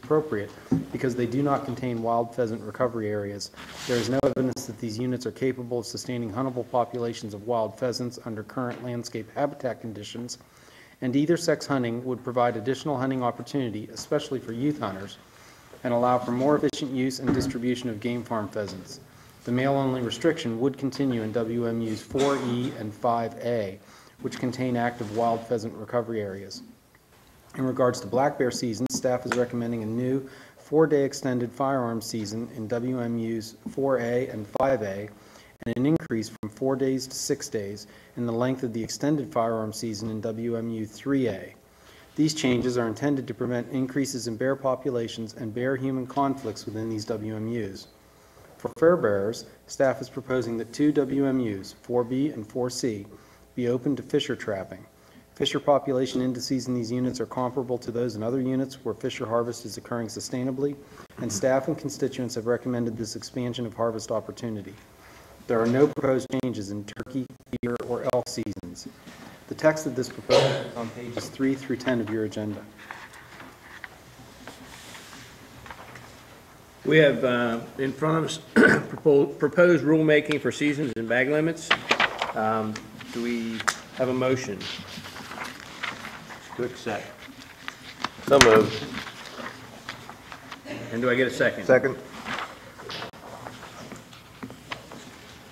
appropriate because they do not contain wild pheasant recovery areas. There is no evidence that these units are capable of sustaining huntable populations of wild pheasants under current landscape habitat conditions, and either sex hunting would provide additional hunting opportunity, especially for youth hunters, and allow for more efficient use and distribution of game farm pheasants. The male-only restriction would continue in WMUs 4E and 5A, which contain active wild pheasant recovery areas. In regards to black bear season, staff is recommending a new 4-day extended firearms season in WMUs 4A and 5A, and an increase from 4 days to 6 days in the length of the extended firearms season in WMU 3A. These changes are intended to prevent increases in bear populations and bear-human conflicts within these WMUs. For fur bearers, staff is proposing that 2 WMUs, 4B and 4C, be open to fisher trapping. Fisher population indices in these units are comparable to those in other units where fisher harvest is occurring sustainably, and staff and constituents have recommended this expansion of harvest opportunity. There are no proposed changes in turkey, deer, or elk seasons. The text of this proposal is on pages 3 through 10 of your agenda. We have in front of us proposed rulemaking for seasons and bag limits. Do we have a motion to accept? So moved. And do I get a second? Second.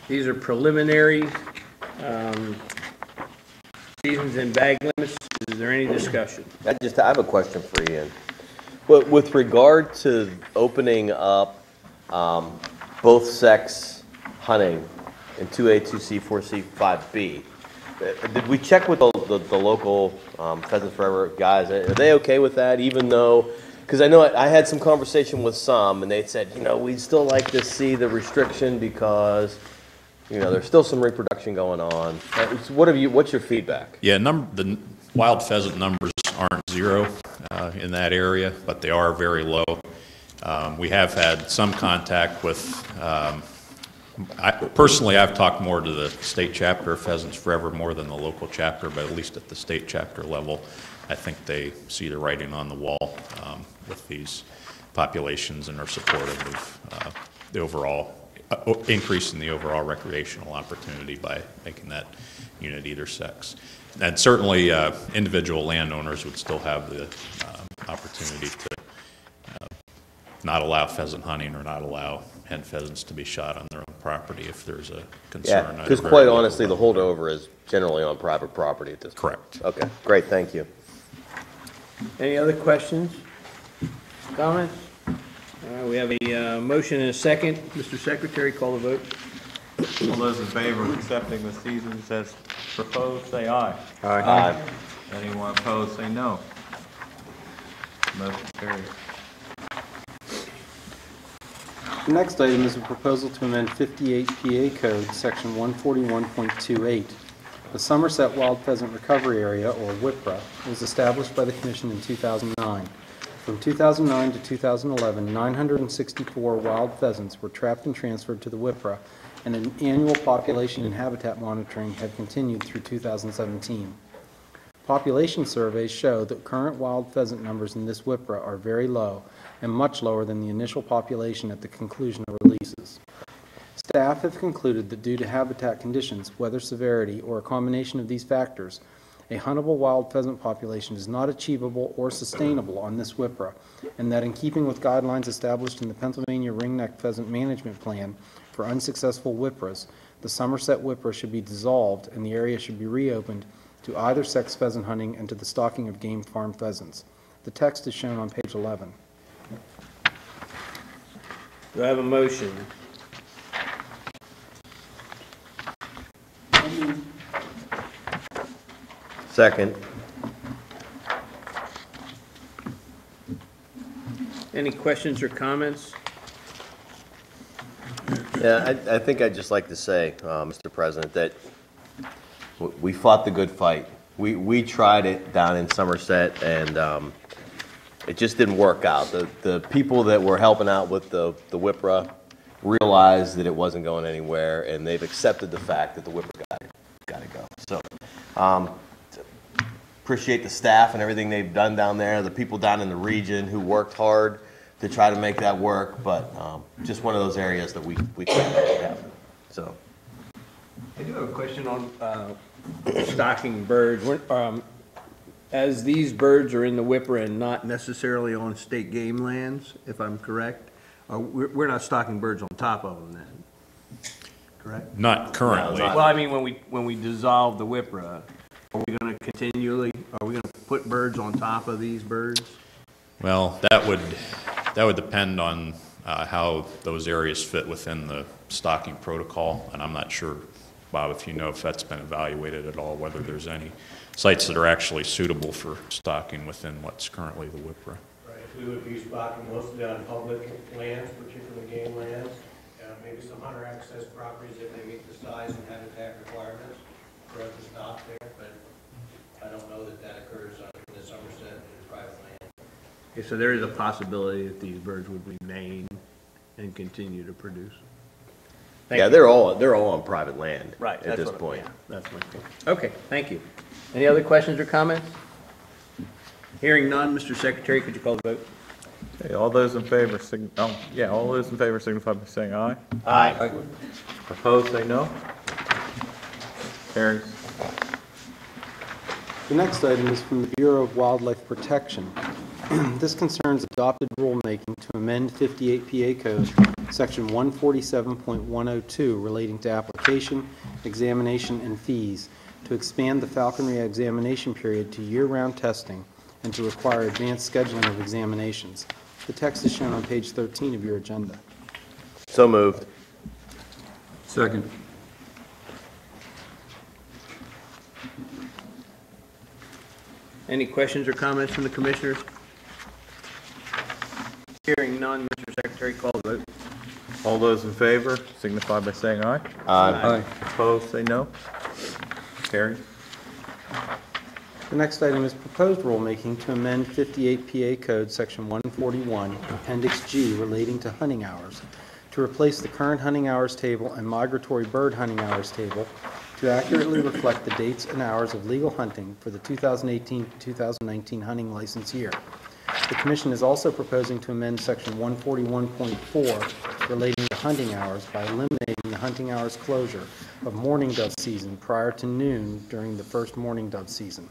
These are preliminary seasons and bag limits. Is there any discussion? I have a question for Ian. Well, with regard to opening up both sex hunting in 2A, 2C, 4C, 5B, did we check with the local Pheasants Forever guys? Are they okay with that, even though, because I know I had some conversation with some, and they said, we'd still like to see the restriction because, there's still some reproduction going on. What's your feedback? Yeah, the wild pheasant numbers aren't zero in that area, but they are very low. We have had some contact with, I've talked more to the state chapter of Pheasants Forever more than the local chapter, but at least at the state chapter level, I think they see the writing on the wall with these populations and are supportive of the overall increase in the overall recreational opportunity by making that unit either sex. And certainly individual landowners would still have the opportunity to not allow pheasant hunting or not allow hen pheasants to be shot on their own property if there's a concern. Yeah, because quite honestly, the holdover is generally on private property at this point. Correct. Okay, great, thank you. Any other questions, comments? We have a motion and a second. Mr. Secretary, call the vote. All those in favor of accepting the seasons as proposed, say aye. Aye. Anyone opposed, say no. Motion carries. The next item is a proposal to amend 58 PA Code, Section 141.28. The Somerset Wild Pheasant Recovery Area, or WIPRA, was established by the Commission in 2009. From 2009 to 2011, 964 wild pheasants were trapped and transferred to the WIPRA, and an annual population and habitat monitoring had continued through 2017. Population surveys show that current wild pheasant numbers in this WIPRA are very low and much lower than the initial population at the conclusion of releases. Staff have concluded that due to habitat conditions, weather severity, or a combination of these factors, a huntable wild pheasant population is not achievable or sustainable on this WIPRA, and that in keeping with guidelines established in the Pennsylvania Ringneck Pheasant Management Plan for unsuccessful WIPRAs, the Somerset WIPRA should be dissolved and the area should be reopened to either sex pheasant hunting and to the stalking of game farm pheasants. The text is shown on page 11. Do I have a motion? Second. Any questions or comments? Yeah, I think I'd just like to say, Mr. President, that we fought the good fight. We tried it down in Somerset, and it just didn't work out. The people that were helping out with the WIPRA realized that it wasn't going anywhere, and they've accepted the fact that the WIPRA got to go. So, appreciate the staff and everything they've done down there, the people down in the region who worked hard to try to make that work, but just one of those areas that we can't make it happen. So, I do have a question on stocking birds. As these birds are in the whipper and not necessarily on state game lands, if I'm correct, we're not stocking birds on top of them then, correct? Not currently. Well, I mean, when we dissolve the whipper, are we going to are we going to put birds on top of these birds? Well, that would depend on how those areas fit within the stocking protocol, and I'm not sure, Bob, if you know if that's been evaluated at all, whether there's any sites that are actually suitable for stocking within what's currently the WIPRA. Right, we would be stocking mostly on public lands, particularly game lands, maybe some hunter access properties if they meet the size and habitat requirements for us to stock there, but I don't know that that occurs in the Somerset and private land. Okay, so there is a possibility that these birds would remain and continue to produce. yeah, they're all on private land at this point. That's my point. Okay, thank you. Any other questions or comments? Hearing none, Mr. Secretary, could you call the vote? Okay, all those in favor, all those in favor signify by saying aye. Aye. Opposed, say no. Carries. The next item is from the Bureau of Wildlife Protection. This concerns adopted rulemaking to amend 58 PA Code, Section 147.102, relating to application, examination, and fees, to expand the falconry examination period to year-round testing and to require advanced scheduling of examinations. The text is shown on page 13 of your agenda. So moved. Second. Any questions or comments from the commissioners? Hearing none, Mr. Secretary, call the vote. All those in favor signify by saying aye. Aye. Opposed, say no. Carries. The next item is proposed rulemaking to amend 58 PA Code, Section 141, Appendix G, relating to hunting hours, to replace the current hunting hours table and migratory bird hunting hours table to accurately reflect the dates and hours of legal hunting for the 2018-2019 hunting license year. The Commission is also proposing to amend Section 141.4 relating to hunting hours by eliminating the hunting hours closure of mourning dove season prior to noon during the first mourning dove season.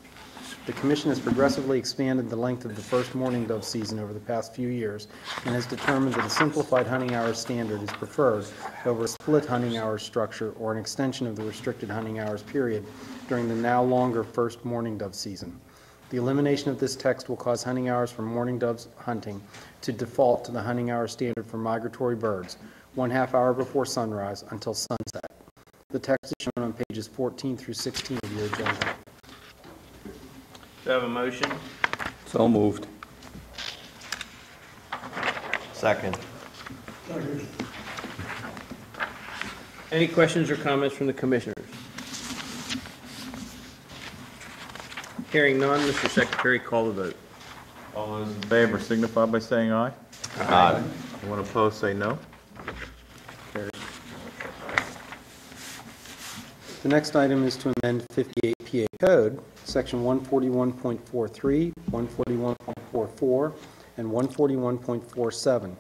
The Commission has progressively expanded the length of the first mourning dove season over the past few years and has determined that a simplified hunting hours standard is preferred over a split hunting hours structure or an extension of the restricted hunting hours period during the now longer first mourning dove season. The elimination of this text will cause hunting hours for mourning doves hunting to default to the hunting hour standard for migratory birds, 1/2 hour before sunrise until sunset. The text is shown on pages 14 through 16 of your agenda. Do I have a motion? So moved. Second. Any questions or comments from the commissioners? Hearing none, Mr. Secretary, call the vote. All those in favor signify by saying aye. Aye. Anyone opposed, say no. The next item is to amend 58 PA Code, Section 141.43, 141.44, and 141.47.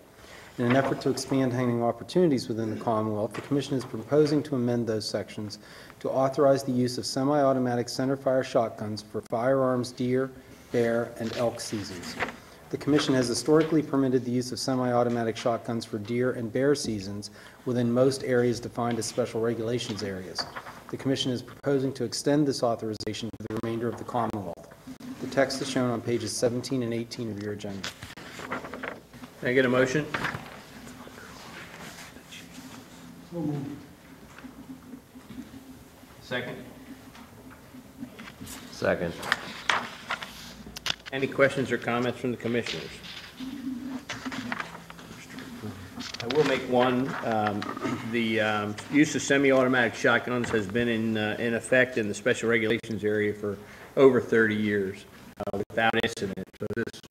In an effort to expand hunting opportunities within the Commonwealth, the Commission is proposing to amend those sections to authorize the use of semi-automatic centerfire shotguns for firearms deer, bear, and elk seasons. The Commission has historically permitted the use of semi-automatic shotguns for deer and bear seasons within most areas defined as special regulations areas. The Commission is proposing to extend this authorization to the remainder of the Commonwealth. The text is shown on pages 17 and 18 of your agenda. Can I get a motion? Second. Second. Any questions or comments from the commissioners? I will make one. The use of semi-automatic shotguns has been in effect in the special regulations area for over 30 years without incident. So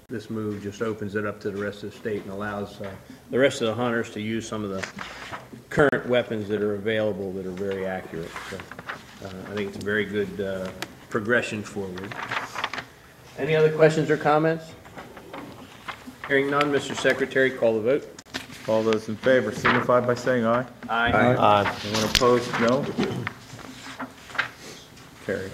this move just opens it up to the rest of the state and allows the rest of the hunters to use some of the current weapons that are available that are very accurate. So I think it's a very good progression forward. Any other questions or comments? Hearing none, Mr. Secretary, call the vote. All those in favor signify by saying aye. Aye. Anyone opposed, no. Carried.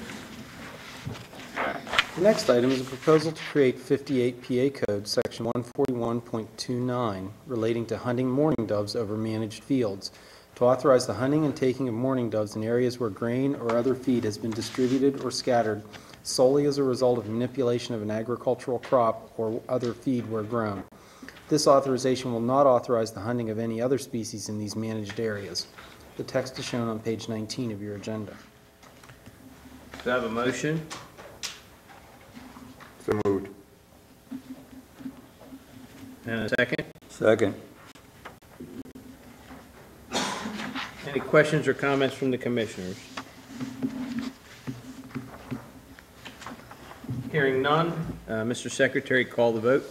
The next item is a proposal to create 58 PA Code, Section 141.29, relating to hunting mourning doves over managed fields, to authorize the hunting and taking of mourning doves in areas where grain or other feed has been distributed or scattered solely as a result of manipulation of an agricultural crop or other feed where grown. This authorization will not authorize the hunting of any other species in these managed areas. The text is shown on page 19 of your agenda. Do I have a motion? So moved. And a second? Second. Any questions or comments from the commissioners? Hearing none, Mr. Secretary, call the vote.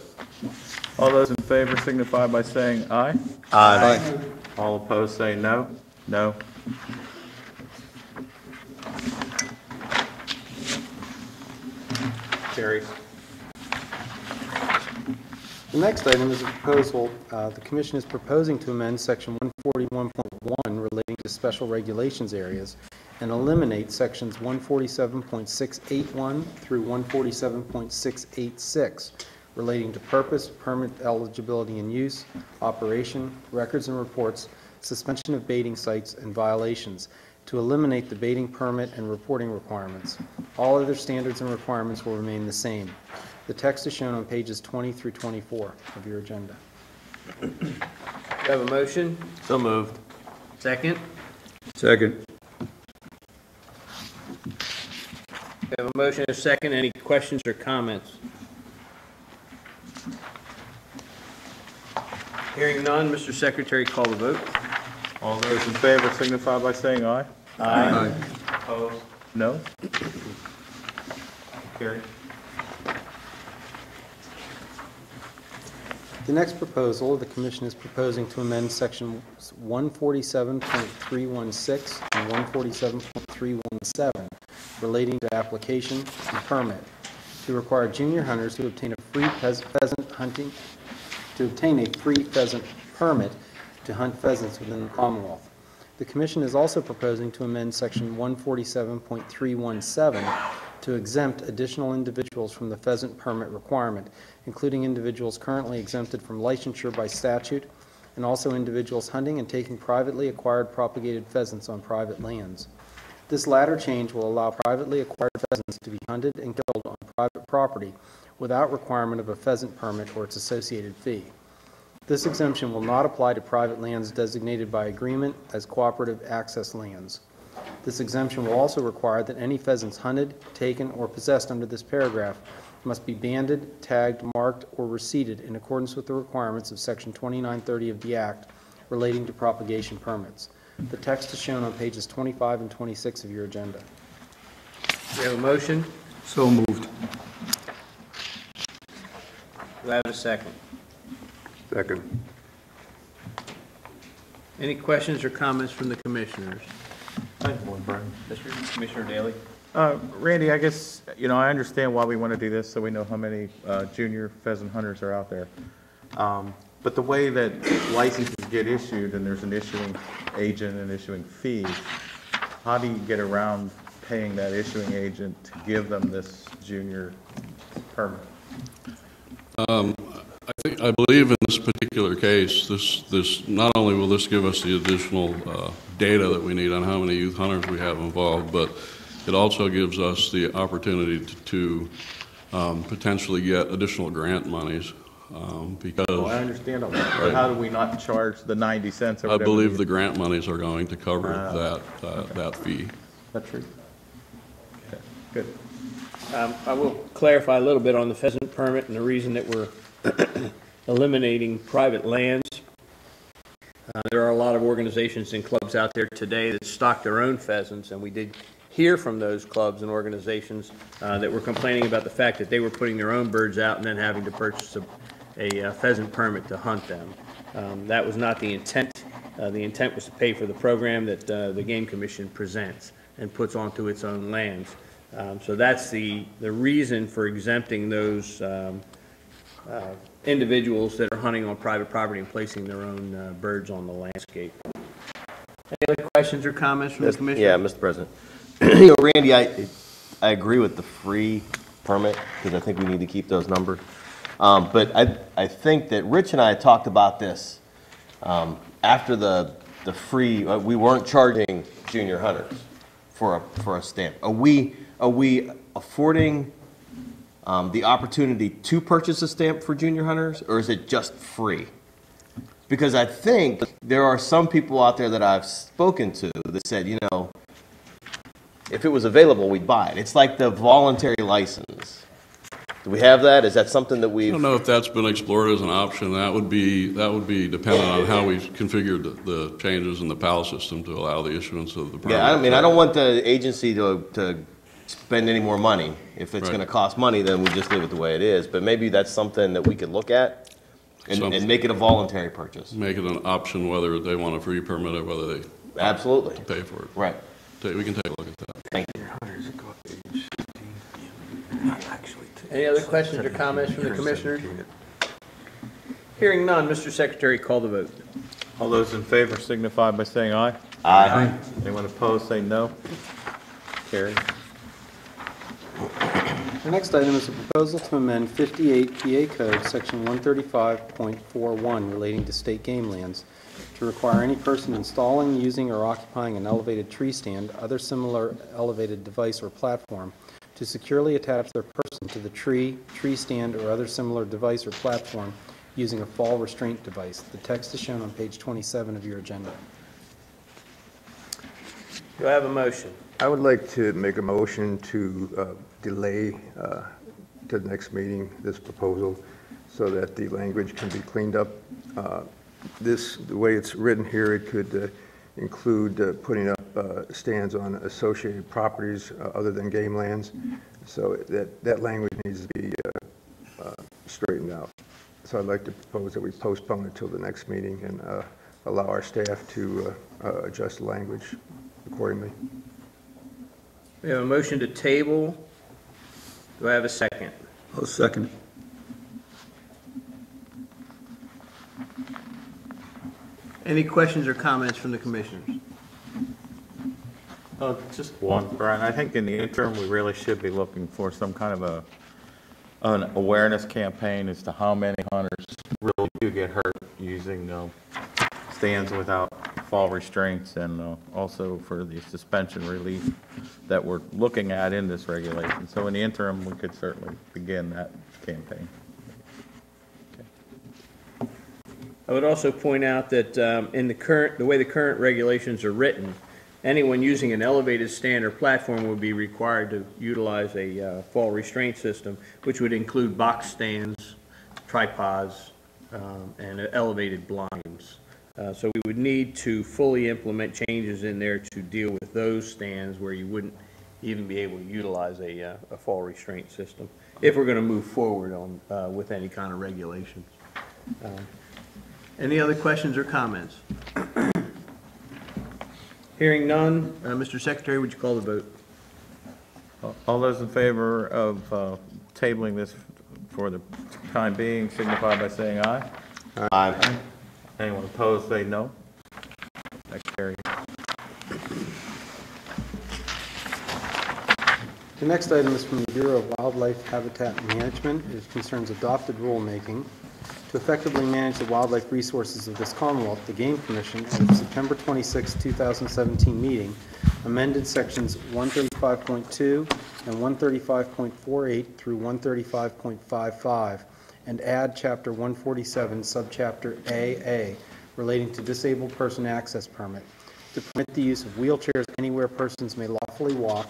All those in favor signify by saying aye. Aye. All opposed say no. No. Carries. The next item is a proposal, the Commission is proposing to amend Section 141.1 relating to special regulations areas and eliminate Sections 147.681 through 147.686 relating to purpose, permit eligibility and use, operation, records and reports, suspension of baiting sites, and violations, to eliminate the baiting permit and reporting requirements. All other standards and requirements will remain the same. The text is shown on pages 20 through 24 of your agenda. Do you have a motion? So moved. Second? Second. We have a motion and a second. Any questions or comments? Hearing none, Mr. Secretary, call the vote. All those in favor signify by saying aye. Aye. Opposed? No. Carried. The next proposal, the Commission is proposing to amend Section 147.316 and 147.317 relating to application and permit to require junior hunters to obtain a free pheasant hunting, to obtain a free pheasant permit to hunt pheasants within the Commonwealth. The Commission is also proposing to amend Section 147.317 to exempt additional individuals from the pheasant permit requirement, including individuals currently exempted from licensure by statute, and also individuals hunting and taking privately acquired propagated pheasants on private lands. This latter change will allow privately acquired pheasants to be hunted and killed on private property without requirement of a pheasant permit or its associated fee. This exemption will not apply to private lands designated by agreement as cooperative access lands. This exemption will also require that any pheasants hunted, taken, or possessed under this paragraph must be banded, tagged, marked, or receipted in accordance with the requirements of Section 2930 of the Act relating to propagation permits. The text is shown on pages 25 and 26 of your agenda. Do you have a motion? So moved. Do I have a second? Second. Any questions or comments from the commissioners? I have one, Brian. Commissioner Daly? Randy, I guess, I understand why we want to do this, so we know how many junior pheasant hunters are out there. But the way that licenses get issued, and there's an issuing agent and issuing fees, how do you get around paying that issuing agent to give them this junior permit? I believe in this particular case, this not only will this give us the additional data that we need on how many youth hunters we have involved, but it also gives us the opportunity to potentially get additional grant monies because. Oh, I understand all that. But Right. how do we not charge the 90 cents or I whatever? believe the grant monies are going to cover that fee. That's true. Okay, good. I will clarify a little bit on the pheasant permit and the reason that we're eliminating private lands. There are a lot of organizations and clubs out there today that stock their own pheasants, and we did hear from those clubs and organizations that were complaining about the fact that they were putting their own birds out and then having to purchase a pheasant permit to hunt them. That was not the intent. The intent was to pay for the program that the Game Commission presents and puts onto its own lands. So that's the reason for exempting those individuals that are hunting on private property and placing their own birds on the landscape. Any other questions or comments from the commission? Yeah, Mr. President. You know, Randy, I agree with the free permit, because I think we need to keep those numbers. But I think that Rich and I talked about this after the free, we weren't charging junior hunters for a stamp. Are we affording the opportunity to purchase a stamp for junior hunters, or is it just free? Because I think there are some people out there that I've spoken to that said, you know, if it was available, we'd buy it. It's like the voluntary license. Do we have that? Is that something that we've... I don't know if that's been explored as an option. That would be dependent on how we configured the changes in the PAL system to allow the issuance of the permit. Yeah, I mean, I don't want the agency to spend any more money. If it's going to cost money, then we just leave it the way it is. But maybe that's something that we could look at and make it a voluntary purchase. Make it an option whether they want a free permit or whether they Absolutely. pay for it. Right. We can take a look at that. Thank you. Any other questions or comments from the commissioners? Hearing none, Mr. Secretary, call the vote. All those in favor signify by saying aye. Aye. Anyone opposed, say no. Carried. The next item is a proposal to amend 58 PA Code, Section 135.41, relating to state game lands, to require any person installing, using, or occupying an elevated tree stand, other similar elevated device or platform, to securely attach their person to the tree stand, or other similar device or platform using a fall restraint device. The text is shown on page 27 of your agenda. Do I have a motion? I would like to make a motion to delay to the next meeting this proposal so that the language can be cleaned up. The way it's written here, it could include putting up stands on associated properties other than game lands. So that language needs to be straightened out. So I'd like to propose that we postpone it till the next meeting and allow our staff to adjust the language accordingly. We have a motion to table. Do I have a second? I'll second. Any questions or comments from the commissioners? Just one, Brian. I think in the interim, we really should be looking for some kind of an awareness campaign as to how many hunters really do get hurt using stands without fall restraints, and also for the suspension relief that we're looking at in this regulation. So in the interim, we could certainly begin that campaign. I would also point out that in the way the current regulations are written, anyone using an elevated stand or platform would be required to utilize a fall restraint system, which would include box stands, tripods, and elevated blinds. So we would need to fully implement changes in there to deal with those stands where you wouldn't even be able to utilize a fall restraint system if we're going to move forward on with any kind of regulations. Any other questions or comments? Hearing none, Mr. Secretary, would you call the vote? All those in favor of tabling this for the time being signify by saying aye. Aye. Anyone opposed, say no. That carries. The next item is from the Bureau of Wildlife Habitat Management. It concerns adopted rulemaking. To effectively manage the wildlife resources of this Commonwealth, the Game Commission, at its September 26, 2017 meeting, amended sections 135.2 and 135.48 through 135.55, and add Chapter 147, Subchapter AA, relating to disabled person access permit, to permit the use of wheelchairs anywhere persons may lawfully walk,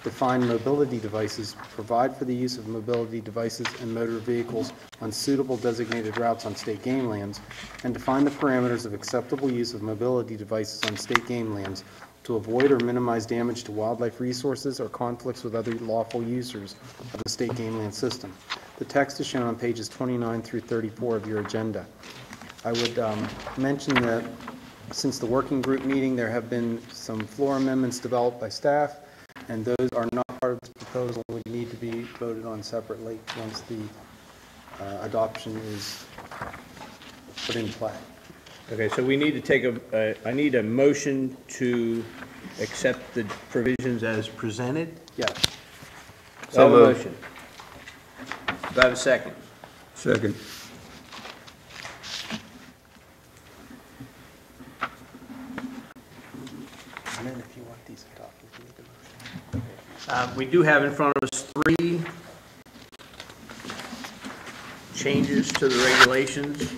define mobility devices, provide for the use of mobility devices and motor vehicles on suitable designated routes on state game lands, and define the parameters of acceptable use of mobility devices on state game lands to avoid or minimize damage to wildlife resources or conflicts with other lawful users of the state game land system. The text is shown on pages 29 through 34 of your agenda. I would mention that since the working group meeting, there have been some floor amendments developed by staff, and those are not part of this proposal would need to be voted on separately once the adoption is put in play. Okay, so we need to take I need a motion to accept the provisions as presented. Yes. So motion. Do I have a second? Second. And then if you want these adopted, you need a motion. We do have in front of us 3 changes to the regulations.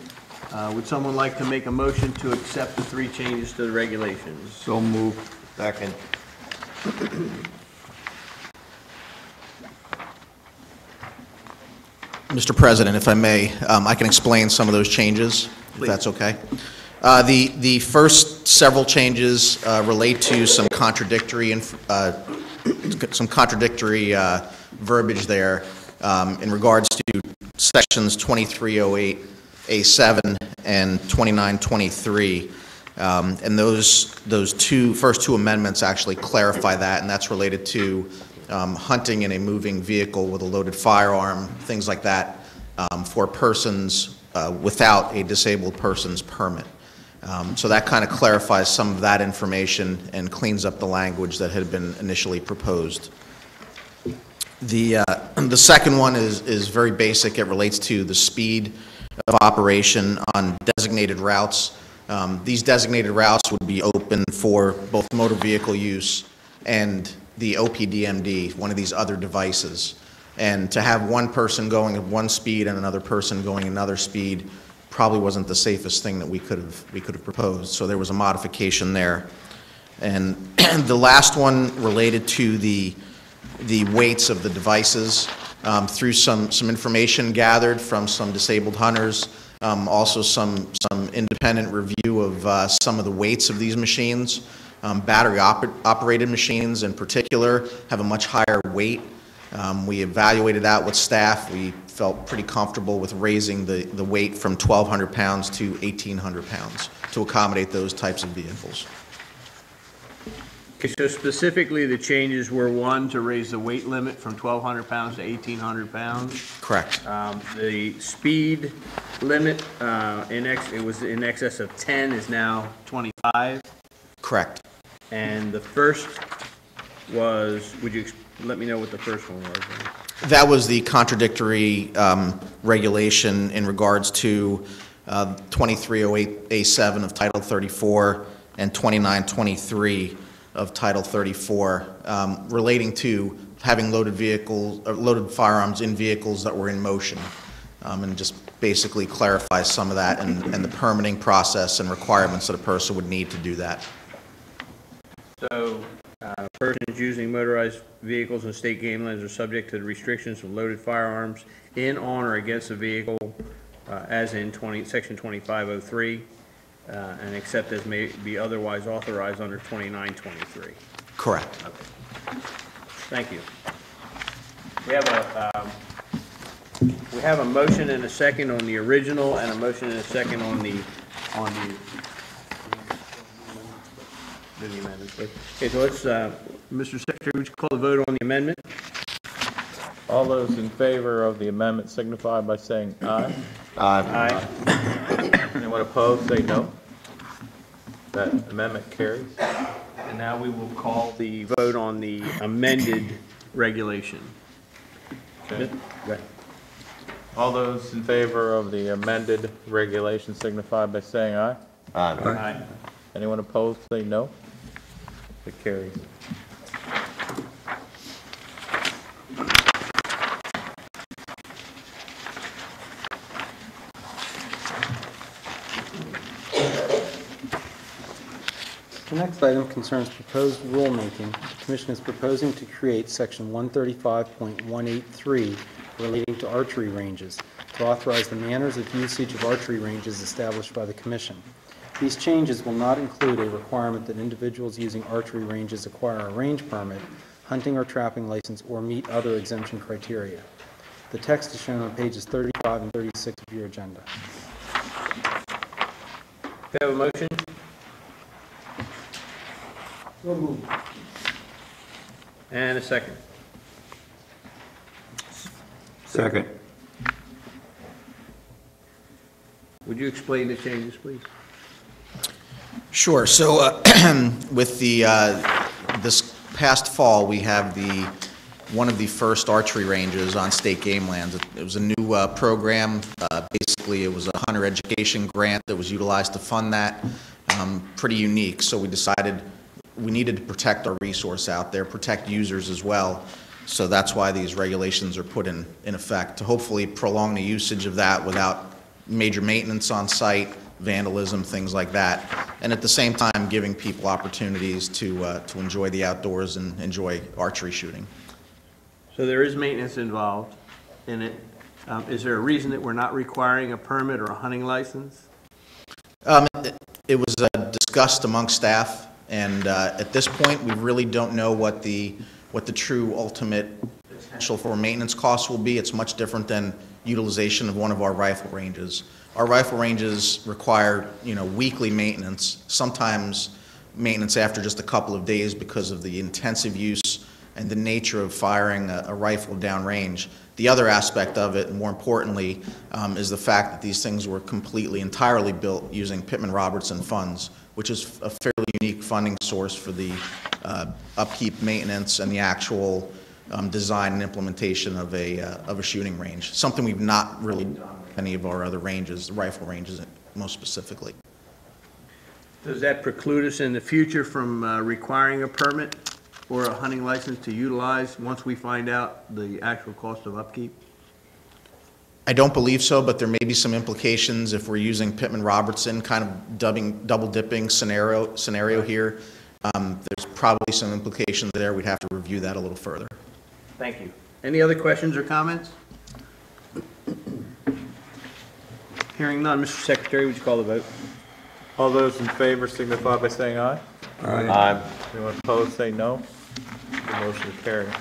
Would someone like to make a motion to accept the 3 changes to the regulations? So moved. Second. Mr. President, if I may, I can explain some of those changes, if Please. that's okay. The first several changes relate to some contradictory verbiage there in regards to sections 2308A7 and 2923. And those first two amendments actually clarify that, and that's related to hunting in a moving vehicle with a loaded firearm, things like that, for persons without a disabled person's permit. So that kind of clarifies some of that information and cleans up the language that had been initially proposed. The second one is very basic. It relates to the speed of operation on designated routes. These designated routes would be open for both motor vehicle use and the OPDMD, one of these other devices. And to have one person going at one speed and another person going another speed probably wasn't the safest thing that we could have proposed. So there was a modification there. And the last one related to the weights of the devices through some information gathered from some disabled hunters, also some independent review of some of the weights of these machines. Battery operated machines in particular have a much higher weight. We evaluated that with staff. We felt pretty comfortable with raising the weight from 1,200 pounds to 1,800 pounds to accommodate those types of vehicles. Okay, so specifically, the changes were, 1, to raise the weight limit from 1,200 pounds to 1,800 pounds. Correct. The speed limit, it was in excess of 10, is now 25. Correct. And the first was, would you let me know what the first one was? That was the contradictory regulation in regards to 2308A7 of Title 34 and 2923 of Title 34 relating to having loaded firearms in vehicles that were in motion, and just basically clarifies some of that and the permitting process and requirements that a person would need to do that. So, persons using motorized vehicles in state game lands are subject to the restrictions of loaded firearms in, on, or against a vehicle, as in Section 2503, and except as may be otherwise authorized under 2923. Correct. Okay. Thank you. We have a motion and a second on the original, and a motion and a second on the amendments. Okay, so let's, Mr. Secretary, would you call the vote on the amendment? All those in favor of the amendment signify by saying aye. Aye. Anyone opposed, say no. That amendment carries. And now we will call the vote on the amended regulation. Okay. Go ahead. All those in favor of the amended regulation signify by saying aye. Aye. Anyone opposed, say no. It carries. The next item concerns proposed rulemaking. The Commission is proposing to create Section 135.183 relating to archery ranges, to authorize the manners of usage of archery ranges established by the Commission. These changes will not include a requirement that individuals using archery ranges acquire a range permit, hunting or trapping license, or meet other exemption criteria. The text is shown on pages 35 and 36 of your agenda. Do you have a motion? And a second. Second. Would you explain the changes, please? Sure. So with the, this past fall, we have one of the first archery ranges on state game lands. It was a new program. Basically, it was a hunter education grant that was utilized to fund that. Pretty unique. So we decided we needed to protect our resource out there, protect users as well. So that's why these regulations are put in effect, to hopefully prolong the usage of that without major maintenance on site, vandalism, things like that, and at the same time giving people opportunities to enjoy the outdoors and enjoy archery shooting. So there is maintenance involved in it. Is there a reason that we're not requiring a permit or a hunting license? It was discussed among staff, and at this point, we really don't know what the true ultimate potential for maintenance costs will be. It's much different than utilization of one of our rifle ranges. Our rifle ranges require, weekly maintenance, sometimes maintenance after just a couple of days because of the intensive use and the nature of firing a rifle downrange. The other aspect of it, and more importantly, is the fact that these things were entirely built using Pittman-Robertson funds, which is a fairly unique funding source for the upkeep, maintenance, and the actual design and implementation of a shooting range. Something we've not really done with any of our other ranges, the rifle ranges most specifically. Does that preclude us in the future from requiring a permit or a hunting license to utilize once we find out the actual cost of upkeep? I don't believe so, but there may be some implications if we're using Pittman-Robertson, kind of double-dipping scenario here. There's probably some implications there. We'd have to review that a little further. Thank you. Any other questions or comments? Hearing none, Mr. Secretary, would you call the vote? All those in favor signify by saying aye. Aye. Anyone opposed, say no. The motion is carried.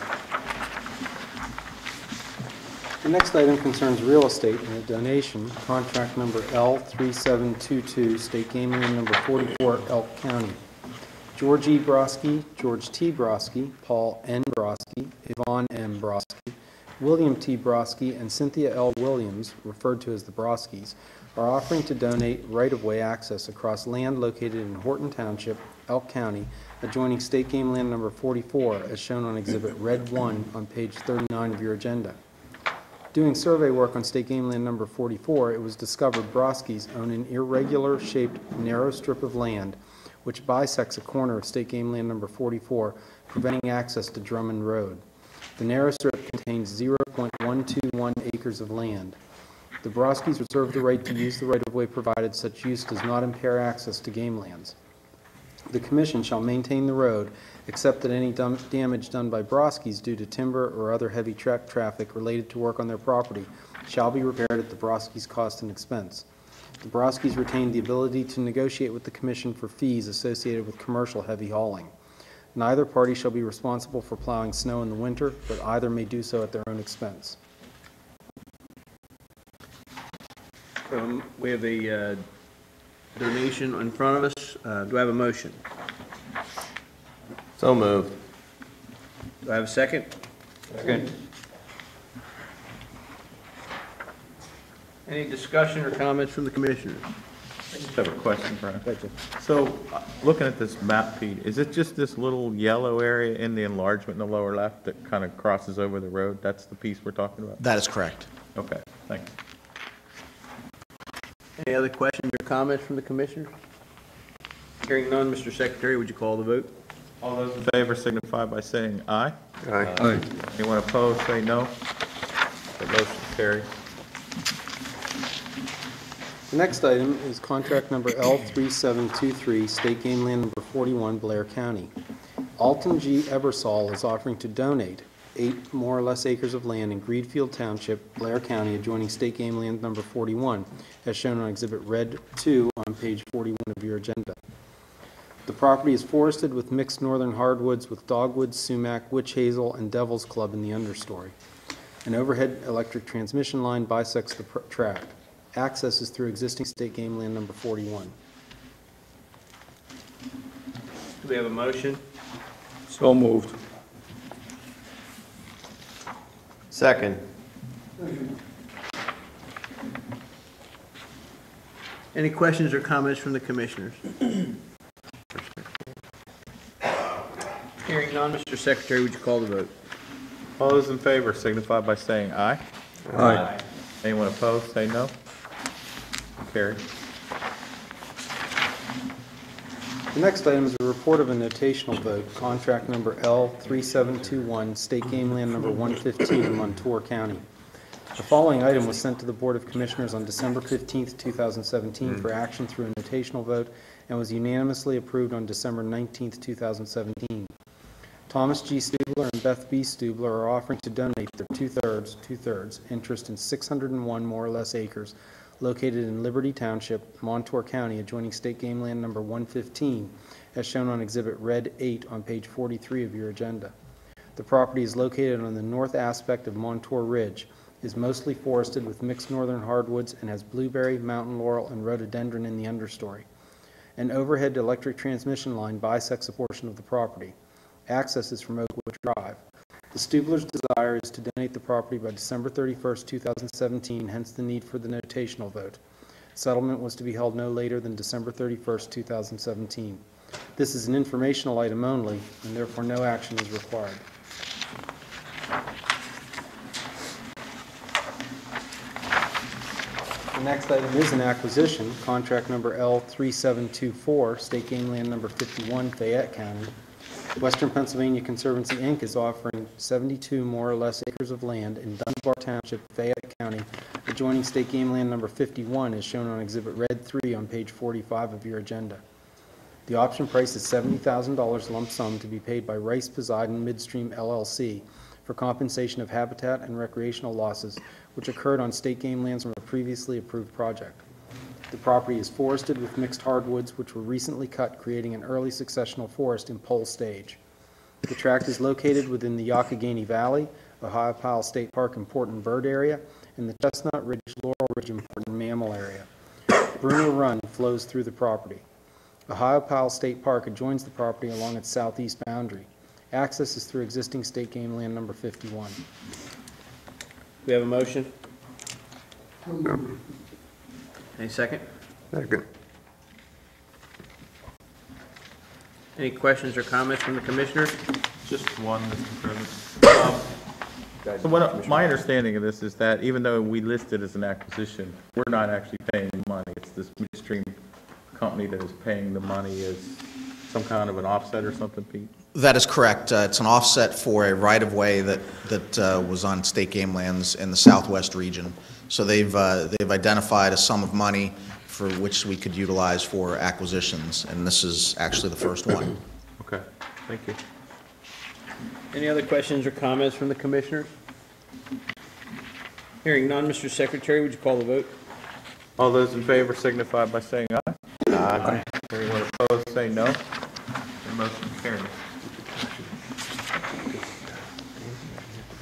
The next item concerns real estate and a donation, contract number L3722, State Game Land number 44, Elk County. George E. Broski, George T. Broski, Paul N. Broski, Yvonne M. Broski, William T. Broski, and Cynthia L. Williams, referred to as the Broskis, are offering to donate right-of-way access across land located in Horton Township, Elk County, adjoining State Game Land number 44, as shown on Exhibit Red 1 on page 39 of your agenda. Doing survey work on State Game Land number 44, it was discovered Broskis own an irregular-shaped narrow strip of land which bisects a corner of State Game Land number 44, preventing access to Drummond Road. The narrow strip contains 0.121 acres of land. The Broskis reserve the right to use the right-of-way provided such use does not impair access to game lands. The Commission shall maintain the road, except that any damage done by Broskis due to timber or other heavy truck traffic related to work on their property shall be repaired at the Broskis' cost and expense. The Broskis retain the ability to negotiate with the Commission for fees associated with commercial heavy hauling. Neither party shall be responsible for plowing snow in the winter, but either may do so at their own expense. We have a donation in front of us. Do I have a motion? So moved. Do I have a second? Second. Any discussion or comments from the commissioners? I just have a question, Brian. So, looking at this map, Pete, is it just this little yellow area in the enlargement in the lower left that kind of crosses over the road? That's the piece we're talking about? That is correct. Okay, thanks. Any other questions or comments from the commissioners? Hearing none, Mr. Secretary, would you call the vote? All those in favor signify by saying aye. Aye. Anyone opposed, say no. The motion is carried. The next item is contract number L3723, State Game Land number 41, Blair County. Alton G. Ebersol is offering to donate 8 more or less acres of land in Greedfield Township, Blair County, adjoining State Game Land number 41, as shown on Exhibit Red 2 on page 41 of your agenda. The property is forested with mixed northern hardwoods with dogwood, sumac, witch hazel, and devil's club in the understory. An overhead electric transmission line bisects the tract. Access is through existing State Game Land number 41. Do we have a motion? So moved. Second. Any questions or comments from the commissioners? Hearing none, Mr. Secretary, would you call the vote? All those in favor signify by saying aye. Aye. Anyone opposed, say no. Carried. The next item is a report of a notational vote, contract number L3721, State Game Land number 115 in Montour County. The following item was sent to the Board of Commissioners on December 15th, 2017 for action through a notational vote and was unanimously approved on December 19th, 2017. Thomas G. Stubler and Beth B. Stubler are offering to donate their two-thirds interest in 601 more or less acres located in Liberty Township, Montour County, adjoining State Game Land number 115, as shown on Exhibit Red 8 on page 43 of your agenda. The property is located on the north aspect of Montour Ridge, is mostly forested with mixed northern hardwoods, and has blueberry, mountain laurel, and rhododendron in the understory. An overhead electric transmission line bisects a portion of the property. Access is from Oakwood Drive. The Stublers' desire is to donate the property by December 31st, 2017, hence the need for the notational vote. Settlement was to be held no later than December 31st, 2017. This is an informational item only, and therefore no action is required. The next item is an acquisition, contract number L3724, State Game Land number 51, Fayette County. Western Pennsylvania Conservancy, Inc. is offering 72 more or less acres of land in Dunbar Township, Fayette County, adjoining State Game Land number 51, as shown on Exhibit Red 3 on page 45 of your agenda. The option price is $70,000 lump sum to be paid by Rice Poseidon Midstream, LLC, for compensation of habitat and recreational losses which occurred on State Game Lands from a previously approved project. The property is forested with mixed hardwoods which were recently cut, creating an early successional forest in pole stage. The tract is located within the Youghiogheny Valley, Ohio Powell State Park Important Bird Area, and the Chestnut Ridge Laurel Ridge Important Mammal Area. Bruner Run flows through the property. Ohio Powell State Park adjoins the property along its southeast boundary. Access is through existing State Game Land number 51. We have a motion? Any second? Second. Any questions or comments from the commissioners? Just one, Mr. President. So what, my understanding of this is that even though we list it as an acquisition, we're not actually paying the money. It's this midstream company that is paying the money as some kind of an offset or something, Pete? That is correct. It's an offset for a right-of-way that was on State Game Lands in the southwest region. So they've identified a sum of money for which we could utilize for acquisitions, and this is actually the first one. Okay, thank you. Any other questions or comments from the commissioners? Hearing none, Mr. Secretary, would you call the vote? All those in favor signify by saying aye. Aye. Anyone opposed, say no. The motion carries.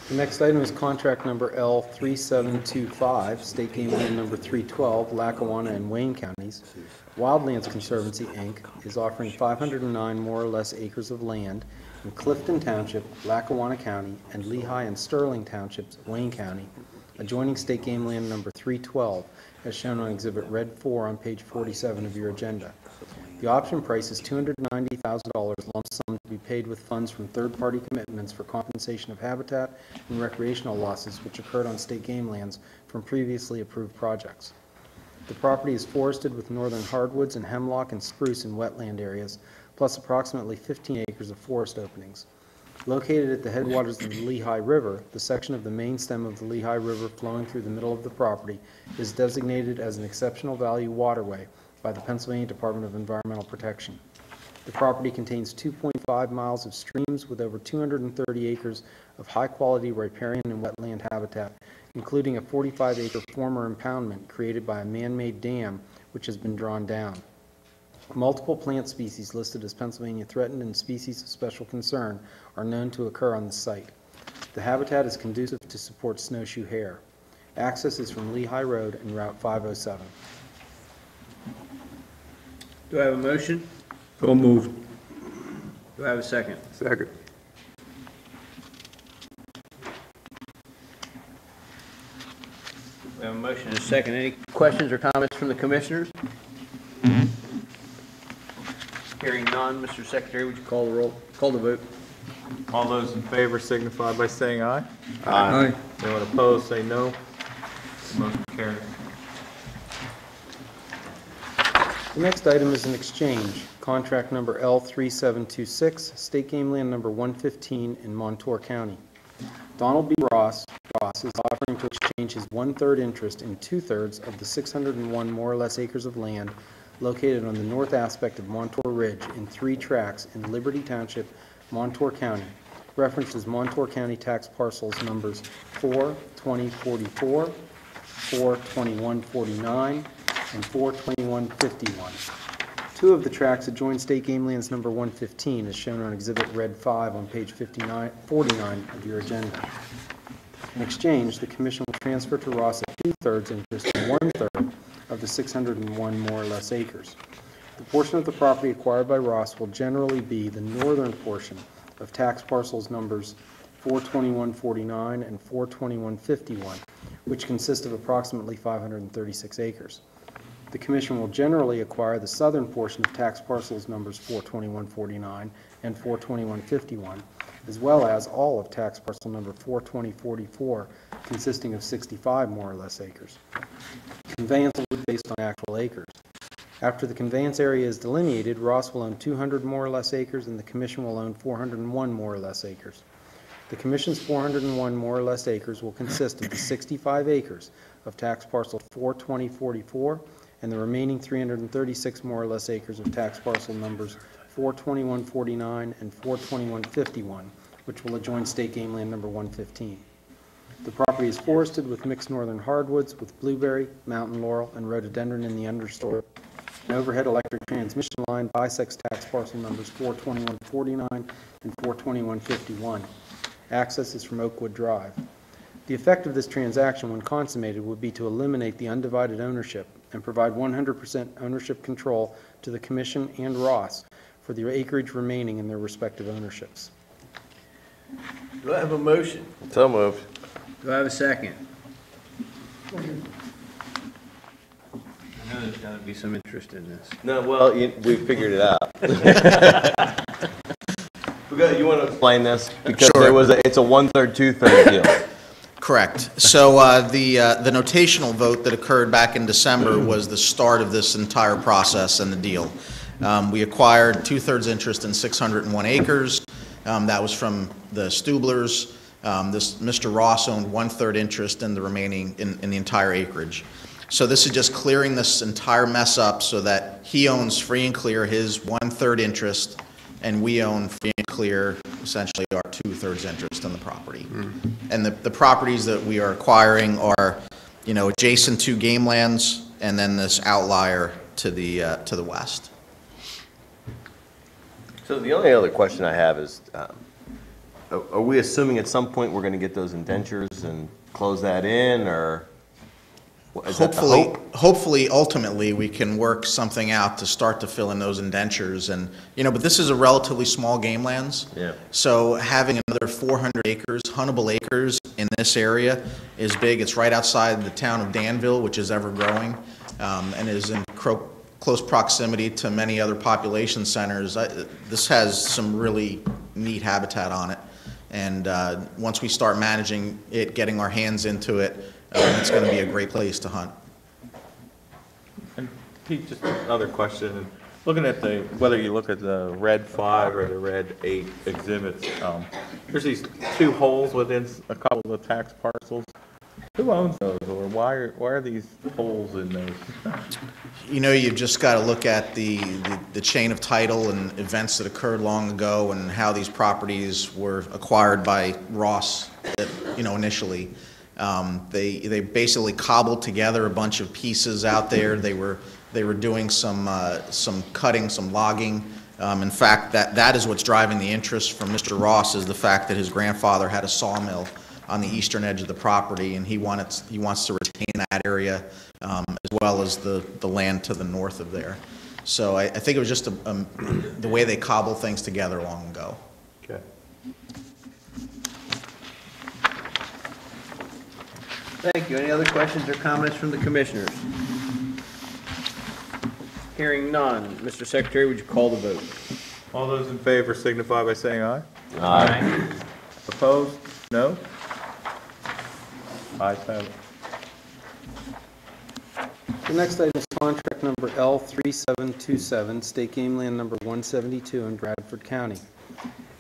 The next item is contract number L3725, State Game Land number 312, Lackawanna and Wayne Counties. Wildlands Conservancy, Inc. is offering 509 more or less acres of land in Clifton Township, Lackawanna County, and Lehigh and Sterling Townships, Wayne County, adjoining State Game Land number 312, as shown on Exhibit Red 4 on page 47 of your agenda. The option price is $290,000 lump sum to be paid with funds from third-party commitments for compensation of habitat and recreational losses which occurred on State Game Lands from previously approved projects. The property is forested with northern hardwoods and hemlock and spruce in wetland areas, plus approximately 15 acres of forest openings. Located at the headwaters of the Lehigh River, the section of the main stem of the Lehigh River flowing through the middle of the property is designated as an exceptional value waterway by the Pennsylvania Department of Environmental Protection. The property contains 2.5 miles of streams with over 230 acres of high-quality riparian and wetland habitat, including a 45-acre former impoundment created by a man-made dam which has been drawn down. Multiple plant species listed as Pennsylvania threatened and species of special concern are known to occur on the site. The habitat is conducive to support snowshoe hare. Access is from Lehigh Road and Route 507. Do I have a motion? So moved. Do I have a second? We have a motion and a second. Any questions or comments from the commissioners? Hearing none, Mr. Secretary, would you call the roll, call the vote? All those in favor signify by saying aye. Aye. Anyone opposed, say no. Motion carries. The next item is an exchange, contract number L3726, State Game Land number 115 in Montour County. Donald B. Ross is offering to exchange his 1/3 interest in 2/3 of the 601 more or less acres of land located on the north aspect of Montour Ridge in 3 tracts in Liberty Township, Montour County, referenced as Montour County tax parcels numbers 42044, 42149, and 42151. 2 of the tracts adjoin State Game Lands number 115, as shown on Exhibit Red 5 on page 49 of your agenda. In exchange, the Commission will transfer to Ross a 2/3 interest in 1/3 of the 601 more or less acres. The portion of the property acquired by Ross will generally be the northern portion of tax parcels numbers 42149 and 42151, which consist of approximately 536 acres. The Commission will generally acquire the southern portion of tax parcels numbers 42149 and 42151, as well as all of tax parcel number 42044, consisting of 65 more or less acres. Conveyance will be based on actual acres. After the conveyance area is delineated, Ross will own 200 more or less acres, and the Commission will own 401 more or less acres. The Commission's 401 more or less acres will consist of the 65 acres of tax parcel 42044 and the remaining 336 more or less acres of tax parcel numbers 42149 and 42151, which will adjoin State Game Land number 115. The property is forested with mixed northern hardwoods with blueberry, mountain laurel, and rhododendron in the understory. An overhead electric transmission line bisects tax parcel numbers 42149 and 42151. Access is from Oakwood Drive. The effect of this transaction, when consummated, would be to eliminate the undivided ownership and provide 100% ownership control to the Commission and Ross for the acreage remaining in their respective ownerships. Do I have a motion? So moved. Do I have a second? I know there's got to be some interest in this. No, well, we figured it out. You want to explain this? Because Sure. It's a 1/3, 2/3 deal. Correct. So the notational vote that occurred back in December was the start of this entire process and the deal. We acquired 2/3 interest in 601 acres. That was from the Stublers. Mr. Ross owned 1/3 interest in the remaining, in the entire acreage. So this is just clearing this entire mess up so that he owns free and clear his 1/3 interest, and we own free and clear, essentially, our 2/3 interest in the property. And the properties that we are acquiring are, adjacent to game lands, and then this outlier to the west. So the only other question I have is, are we assuming at some point we're going to get those indentures and close that in, or is that the hope? Hopefully, ultimately, we can work something out to start to fill in those indentures, and but this is a relatively small game lands. Yeah. So having another 400 acres, huntable acres in this area is big. It's right outside the town of Danville, which is ever growing, and is in close proximity to many other population centers. This has some really neat habitat on it, and once we start managing it, getting our hands into it, it's going to be a great place to hunt. And Pete, just another question. Looking at whether you look at the red 5 or the red 8 exhibits, there's these 2 holes within a couple of the tax parcels. Who owns those, or why are these holes in those? You've just got to look at the chain of title and events that occurred long ago and how these properties were acquired by Ross, initially. They basically cobbled together a bunch of pieces out there. They were doing some cutting, some logging. In fact, that is what's driving the interest from Mr. Ross, is the fact that his grandfather had a sawmill on the eastern edge of the property, and he wants to retain that area as well as the land to the north of there. So I think it was just the way they cobbled things together long ago. Okay. Thank you. Any other questions or comments from the commissioners? Hearing none. Mr. Secretary, would you call the vote? All those in favor signify by saying aye. Aye. Opposed? No? Ayes have it. The next item is contract number L3727, State Game Land number 172 in Bradford County.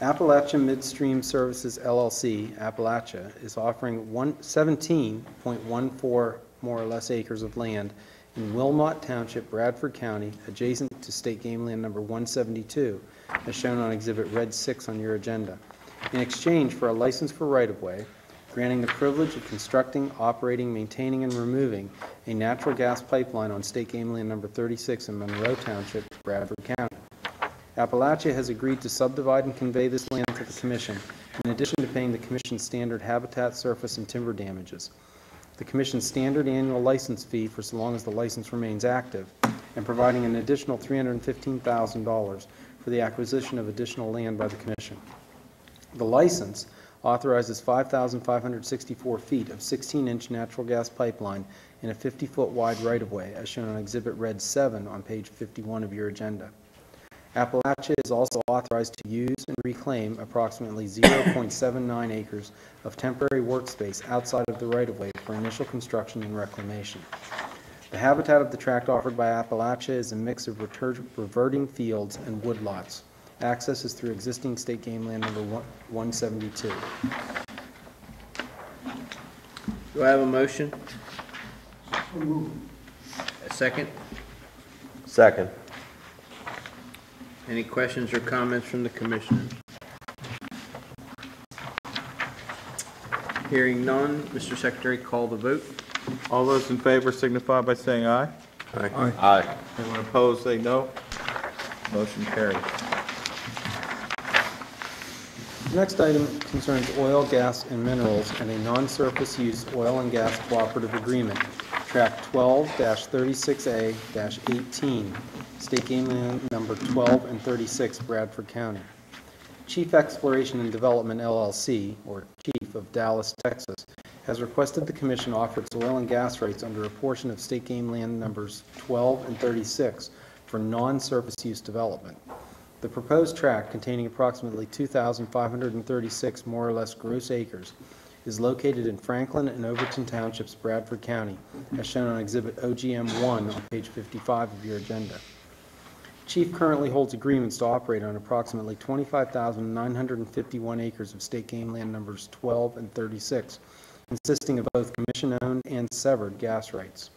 Appalachia Midstream Services LLC, Appalachia, is offering 17.14 more or less acres of land in Wilmot Township, Bradford County, adjacent to State Game Land number 172, as shown on Exhibit Red 6 on your agenda, in exchange for a license for right-of-way, granting the privilege of constructing, operating, maintaining, and removing a natural gas pipeline on State Game Land number 36 in Monroe Township, Bradford County. Appalachia has agreed to subdivide and convey this land to the Commission, in addition to paying the Commission's standard habitat, surface, and timber damages. The Commission's standard annual license fee for so long as the license remains active, and providing an additional $315,000 for the acquisition of additional land by the Commission. The license authorizes 5,564 feet of 16-inch natural gas pipeline in a 50-foot wide right-of-way, as shown on Exhibit Red 7 on page 51 of your agenda. Appalachia is also authorized to use and reclaim approximately 0.79 acres of temporary workspace outside of the right-of-way for initial construction and reclamation. The habitat of the tract offered by Appalachia is a mix of reverting fields and woodlots. Access is through existing State Game Land number 172. Do I have a motion? A second? Second. Any questions or comments from the commissioners? Hearing none. Mr. Secretary, call the vote. All those in favor signify by saying aye. Aye. Anyone opposed, say no. Motion carries. The next item concerns oil, gas, and minerals and a non-surface use oil and gas cooperative agreement, Tract 12-36A-18, State Game Land number 12 and 36, Bradford County. Chief Exploration and Development LLC, or Chief of Dallas, Texas, has requested the Commission offer its oil and gas rights under a portion of State Game Land numbers 12 and 36 for non-surface use development. The proposed tract, containing approximately 2,536 more or less gross acres, is located in Franklin and Overton Townships, Bradford County, as shown on Exhibit OGM 1 on page 55 of your agenda. Chief currently holds agreements to operate on approximately 25,951 acres of State Game Land numbers 12 and 36, consisting of both Commission-owned and severed gas rights.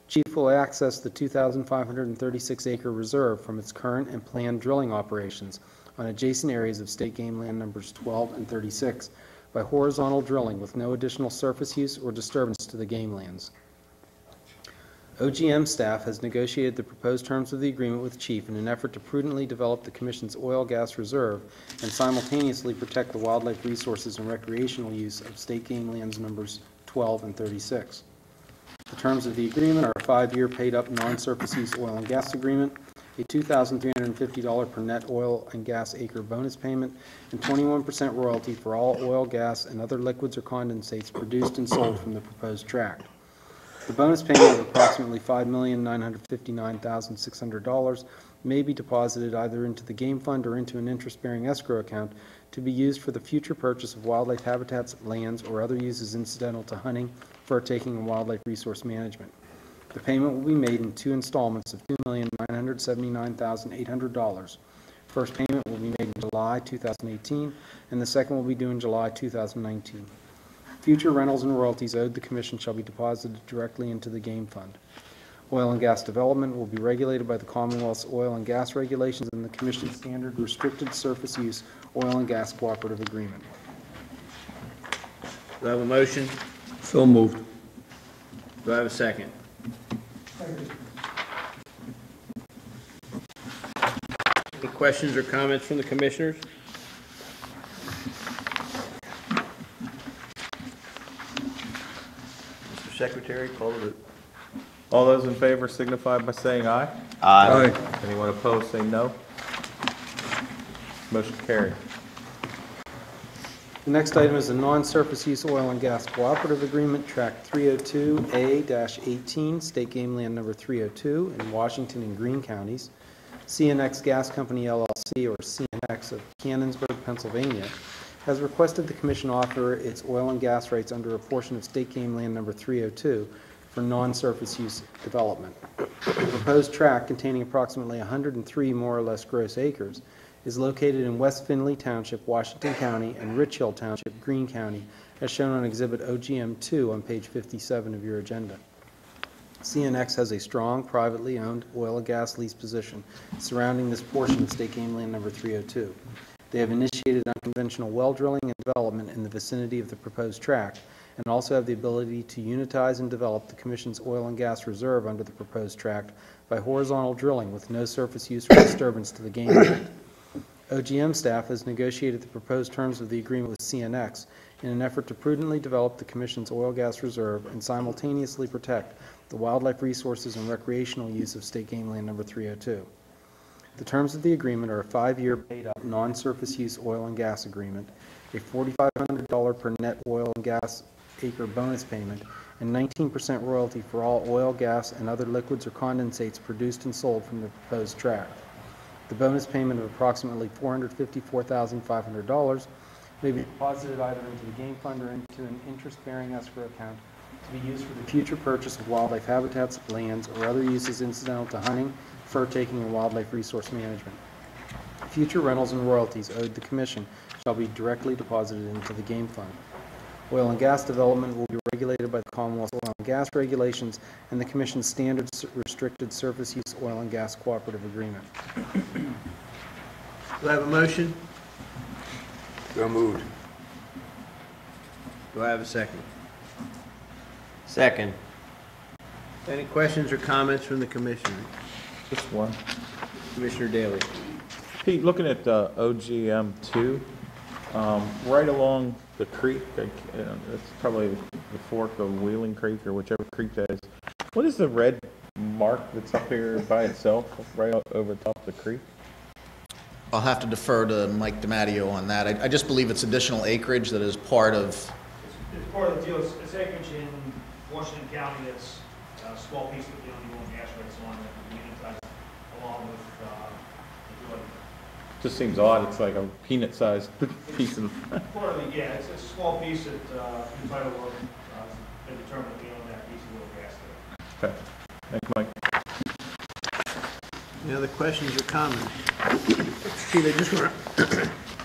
Chief will access the 2,536-acre reserve from its current and planned drilling operations on adjacent areas of State Game Land numbers 12 and 36 by horizontal drilling with no additional surface use or disturbance to the game lands. OGM staff has negotiated the proposed terms of the agreement with Chief in an effort to prudently develop the Commission's oil-gas reserve and simultaneously protect the wildlife resources and recreational use of State Game Lands numbers 12 and 36. The terms of the agreement are a 5-year paid-up non-surface use oil and gas agreement, a $2,350 per net oil and gas acre bonus payment, and 21% royalty for all oil, gas, and other liquids or condensates produced and sold from the proposed tract. The bonus payment of approximately $5,959,600 may be deposited either into the game fund or into an interest-bearing escrow account to be used for the future purchase of wildlife habitats, lands, or other uses incidental to hunting, fur taking, and wildlife resource management. The payment will be made in 2 installments of $2,979,800. First payment will be made in July 2018, and the second will be due in July 2019. Future rentals and royalties owed the Commission shall be deposited directly into the game fund. Oil and gas development will be regulated by the Commonwealth's oil and gas regulations and the Commission's standard restricted surface use oil and gas cooperative agreement. Do I have a motion? So moved. Do I have a second? Any questions or comments from the commissioners? Mr. Secretary, call the vote. All those in favor signify by saying aye. Aye. Anyone opposed, say no. Motion carried. The next item is a non-surface use oil and gas cooperative agreement, Tract 302A-18, State Game Land Number 302 in Washington and Greene counties. CNX Gas Company LLC, or CNX of Cannonsburg, Pennsylvania, has requested the Commission offer its oil and gas rights under a portion of State Game Land Number 302 for non-surface use development. The proposed tract, containing approximately 103 more or less gross acres, is located in West Findlay Township, Washington County, and Rich Hill Township, Greene County, as shown on Exhibit OGM-2 on page 57 of your agenda. CNX has a strong, privately owned oil and gas lease position surrounding this portion of State Game Land Number 302. They have initiated unconventional well drilling and development in the vicinity of the proposed tract, and also have the ability to unitize and develop the Commission's oil and gas reserve under the proposed tract by horizontal drilling with no surface use or disturbance to the game land. OGM staff has negotiated the proposed terms of the agreement with CNX in an effort to prudently develop the Commission's oil gas reserve and simultaneously protect the wildlife resources and recreational use of State Game Land Number 302. The terms of the agreement are a 5-year paid-up non-surface use oil and gas agreement, a $4,500 per net oil and gas acre bonus payment, and 19% royalty for all oil, gas, and other liquids or condensates produced and sold from the proposed tract. The bonus payment of approximately $454,500 may be deposited either into the game fund or into an interest-bearing escrow account to be used for the future purchase of wildlife habitats, lands, or other uses incidental to hunting, fur taking, and wildlife resource management. Future rentals and royalties owed the Commission shall be directly deposited into the game fund. Oil and gas development will be regulated by the Commonwealth's oil and gas regulations and the Commission's standard restricted surface use oil and gas cooperative agreement. Do I have a motion? So moved. Do I have a second? Second. Any questions or comments from the Commissioner? Just one. Commissioner Daley. Pete, looking at OGM 2, right along the creek, it's probably the fork of Wheeling Creek or whichever creek that is. What is the red mark that's up here by itself, right over top of the creek? I'll have to defer to Mike DiMatteo on that. I just believe it's additional acreage that is part of. It's part of the deal. It's acreage in Washington County that's a small piece of the oil and gas rights on that we unitized along with the deal. Just seems odd. It's like a peanut-sized piece of. Part of the, yeah, it's a small piece that the title of been determined to be on that piece of oil and gas there. Okay. Thanks, Mike. Any other questions or comments? Pete, I just want to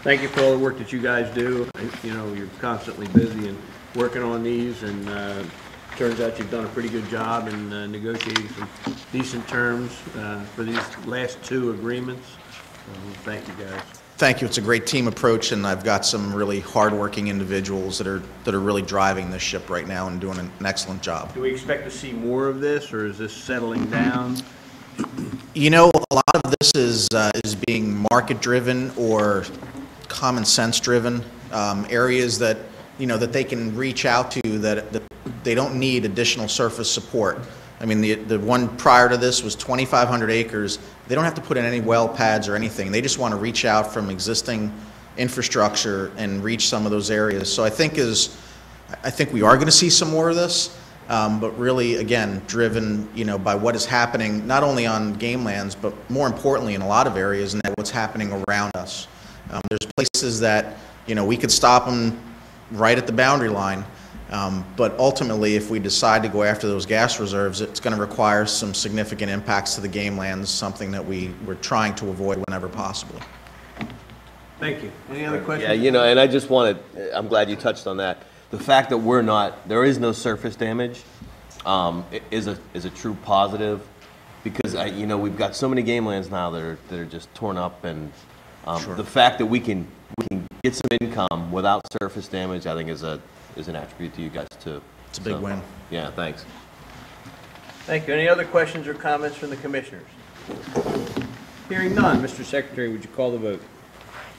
thank you for all the work that you guys do. You know, you're constantly busy and working on these, and turns out you've done a pretty good job in negotiating some decent terms for these last 2 agreements. Thank you, guys. Thank you. It's a great team approach, and I've got some really hardworking individuals that are really driving this ship right now and doing an excellent job. Do we expect to see more of this, or is this settling down? You know, a lot of this is being market-driven or common sense-driven, areas that, you know, that they can reach out to that they don't need additional surface support. I mean, the one prior to this was 2,500 acres. They don't have to put in any well pads or anything. They just want to reach out from existing infrastructure and reach some of those areas. So I think we are going to see some more of this. But really, again, driven, you know, by what is happening not only on game lands, but more importantly in a lot of areas, and that what's happening around us. There's places that, you know, we could stop them right at the boundary line, but ultimately, if we decide to go after those gas reserves, it's going to require some significant impacts to the game lands, something that we're trying to avoid whenever possible. Thank you. Any other questions? Yeah, you know, and I just I'm glad you touched on that. The fact that there is no surface damage is a true positive, because you know, we've got so many game lands now that are just torn up, and Sure. The fact that we can get some income without surface damage, I think is an attribute to you guys too. It's a big win. Yeah, thanks. Thank you. Any other questions or comments from the Commissioners? Hearing none, Mr. Secretary, would you call the vote?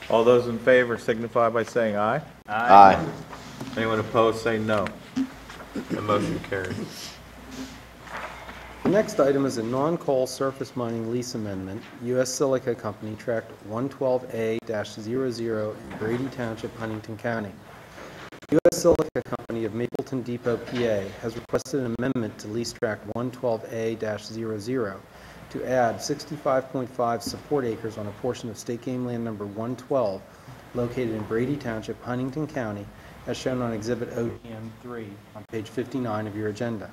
All those in favor signify by saying aye. Aye. Anyone opposed, say no. The motion carries. The next item is a non-coal surface mining lease amendment, U.S. Silica Company, Tract 112A-00 in Brady Township, Huntington County. U.S. Silica Company of Mapleton Depot, PA, has requested an amendment to lease tract 112A-00 to add 65.5 support acres on a portion of state game land number 112 located in Brady Township, Huntington County, as shown on Exhibit OGM-3 on page 59 of your agenda.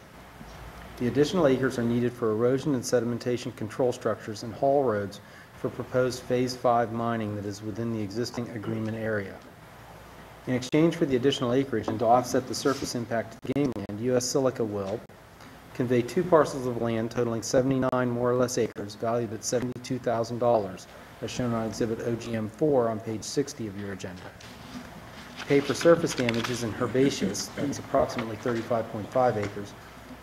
The additional acres are needed for erosion and sedimentation control structures and haul roads for proposed Phase 5 mining that is within the existing agreement area. In exchange for the additional acreage and to offset the surface impact to game land, U.S. Silica will convey 2 parcels of land totaling 79 more or less acres valued at $72,000, as shown on Exhibit OGM-4 on page 60 of your agenda. Pay for surface damages in herbaceous, that's approximately 35.5 acres,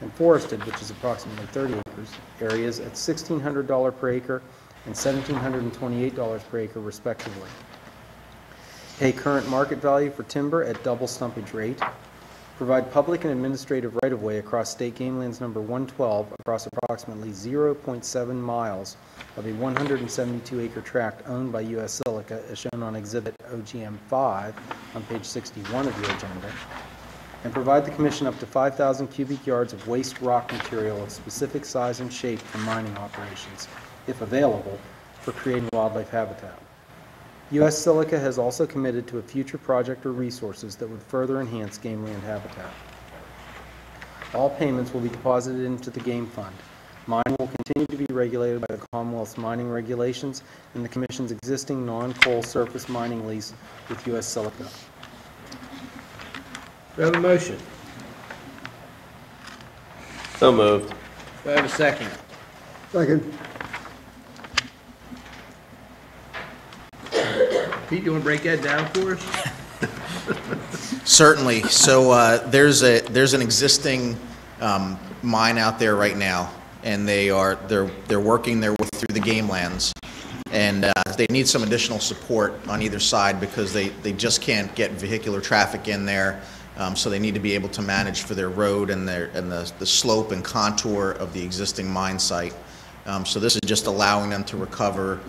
and forested, which is approximately 30 acres, areas at $1,600 per acre and $1,728 per acre respectively. Pay current market value for timber at double stumpage rate. Provide public and administrative right-of-way across state game lands number 112 across approximately 0.7 miles of a 172-acre tract owned by U.S. Silica, as shown on Exhibit OGM-5 on page 61 of your agenda. And provide the Commission up to 5,000 cubic yards of waste rock material of specific size and shape for mining operations, if available, for creating wildlife habitat. U.S. Silica has also committed to a future project or resources that would further enhance game land habitat. All payments will be deposited into the game fund. Mining will continue to be regulated by the Commonwealth's mining regulations and the Commission's existing non-coal surface mining lease with U.S. Silica. Do I have a motion? So moved. Do I have a second? Second. Pete, you want to break that down for us? Certainly. So there's an existing mine out there right now, and they're working their way through the game lands, and they need some additional support on either side because they just can't get vehicular traffic in there. So they need to be able to manage for their road and the slope and contour of the existing mine site. So this is just allowing them to recover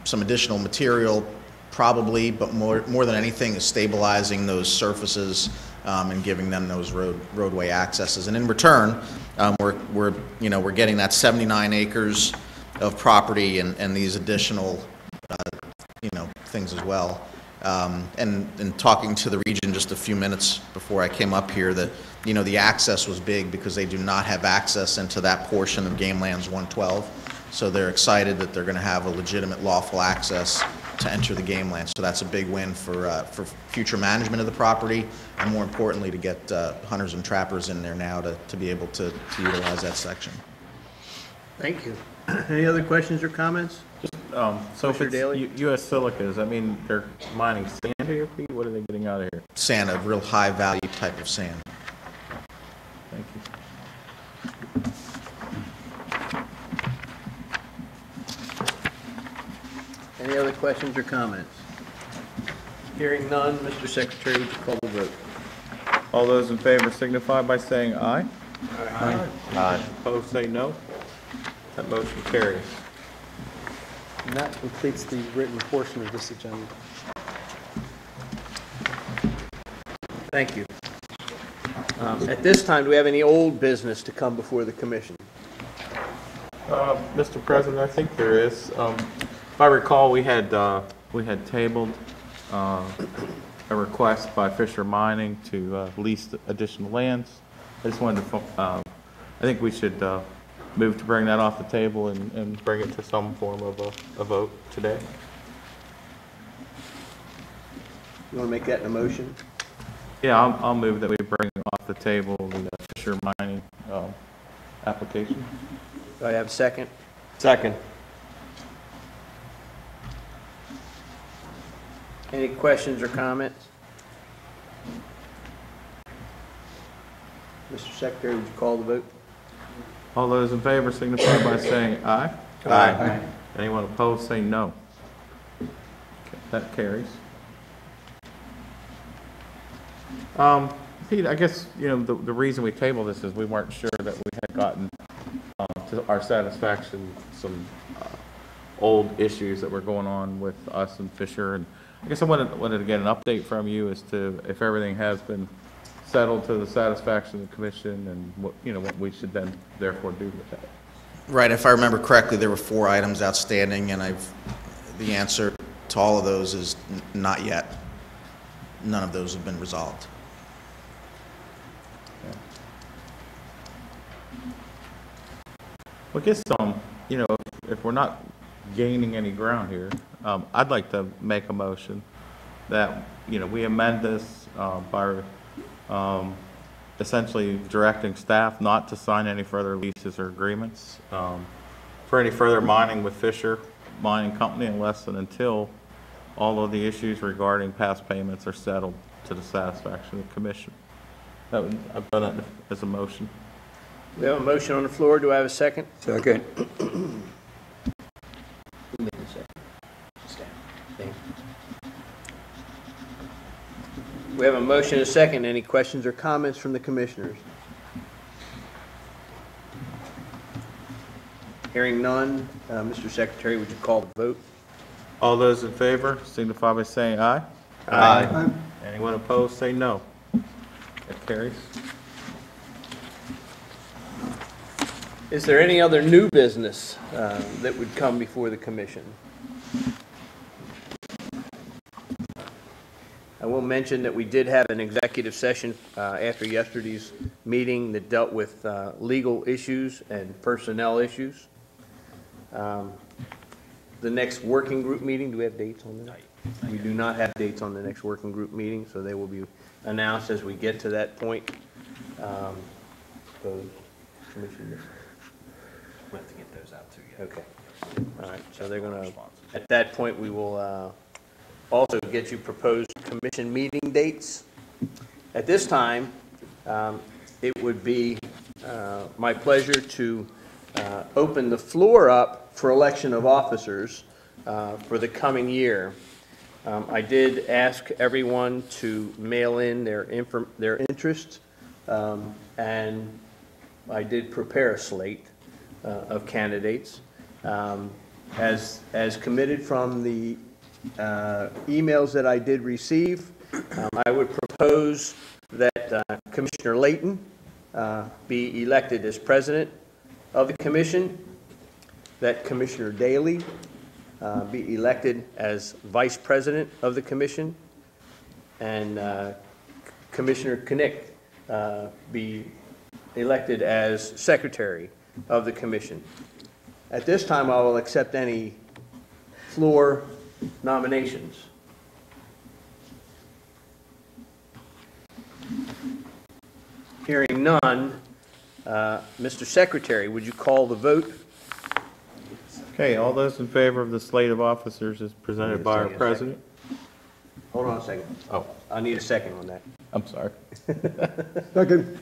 some additional material, probably, but more than anything is stabilizing those surfaces and giving them those roadway accesses. And in return, we're getting that 79 acres of property and these additional things as well. And talking to the region just a few minutes before I came up here, that the access was big because they do not have access into that portion of Game Lands 112. So they're excited that they're going to have a legitimate lawful access to enter the game land. So that's a big win for future management of the property, and more importantly, to get hunters and trappers in there now to be able to utilize that section. Thank you. Any other questions or comments? So if Mr. it's Daly? U.S. Silica, does that mean they're mining sand here, Pete? What are they getting out of here? Sand, a real high value type of sand. Thank you. Any other questions or comments? Hearing none, Mr. Secretary, would you call the vote? All those in favor signify by saying aye. Aye. Opposed, say no. That motion carries. And that completes the written portion of this agenda. Thank you. At this time, do we have any old business to come before the commission? Mr. President, I think there is. If I recall, we had tabled a request by Fisher Mining to lease additional lands. I just wanted to, I think we should move to bring that off the table and bring it to some form of a vote today. You want to make that in a motion? Yeah, I'll move that we bring off the table the Fisher Mining application. Do I have a second? Second. Any questions or comments? Mr. Secretary, would you call the vote? All those in favor signify by saying aye. Aye. Anyone opposed, say no. Okay, that carries. Pete, I guess, the reason we tabled this is we weren't sure that we had gotten to our satisfaction some old issues that were going on with us and Fisher, and I guess I wanted to get an update from you as to if everything has been settled to the satisfaction of the commission and what we should then therefore do with that. Right, if I remember correctly, there were 4 items outstanding, and the answer to all of those is not yet. None of those have been resolved. Well, I guess, if we're not gaining any ground here, I'd like to make a motion that, we amend this by essentially directing staff not to sign any further leases or agreements for any further mining with Fisher Mining Company unless and until all of the issues regarding past payments are settled to the satisfaction of the commission. I've done it as a motion. We have a motion on the floor. Do I have a second? Second. Who made the second? Staff. Thank you. We have a motion and a second. Any questions or comments from the commissioners? Hearing none, Mr. Secretary, would you call the vote? All those in favor signify by saying aye. Aye. Anyone opposed, say no. That carries. Is there any other new business that would come before the commission? I will mention that we did have an executive session after yesterday's meeting that dealt with legal issues and personnel issues. The next working group meeting, do we have dates on that? We do not have dates on the next working group meeting, so they will be announced as we get to that point. Commissioner? We'll have to get those out to you. Okay. All right, so they're going to, at that point, we will also get you proposed commission meeting dates. At this time, it would be my pleasure to open the floor up for election of officers for the coming year. I did ask everyone to mail in their interest, and I did prepare a slate of candidates. As committed from the emails that I did receive, I would propose that Commissioner Layton be elected as president of the commission, that Commissioner Daly be elected as vice president of the commission, and Commissioner Knick be elected as secretary of the commission. At this time, I will accept any floor nominations. Hearing none, Mr. Secretary, would you call the vote? Okay, all those in favor of the slate of officers as presented by our president? Hold on a second. Oh, I need a second on that. I'm sorry. Second.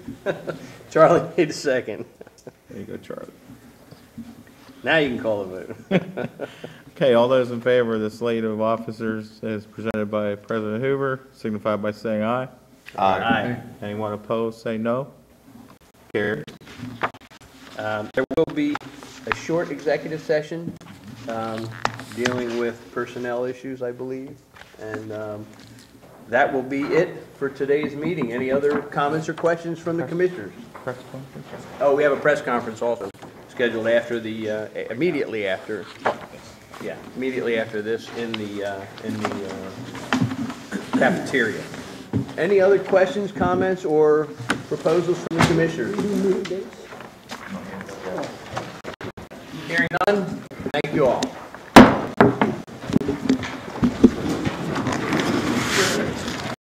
Charlie need a second. There you go, Charlie. Now you can call the vote. Okay, all those in favor of the slate of officers as presented by President Hoover signify by saying aye. Aye. Anyone opposed, say no. Carried. There will be a short executive session dealing with personnel issues, I believe. And that will be it for today's meeting. Any other comments or questions from the commissioners? Press conference? Oh, we have a press conference also scheduled after the, immediately after this in the cafeteria. Any other questions, comments, or proposals from the commissioners? Hearing none, thank you all.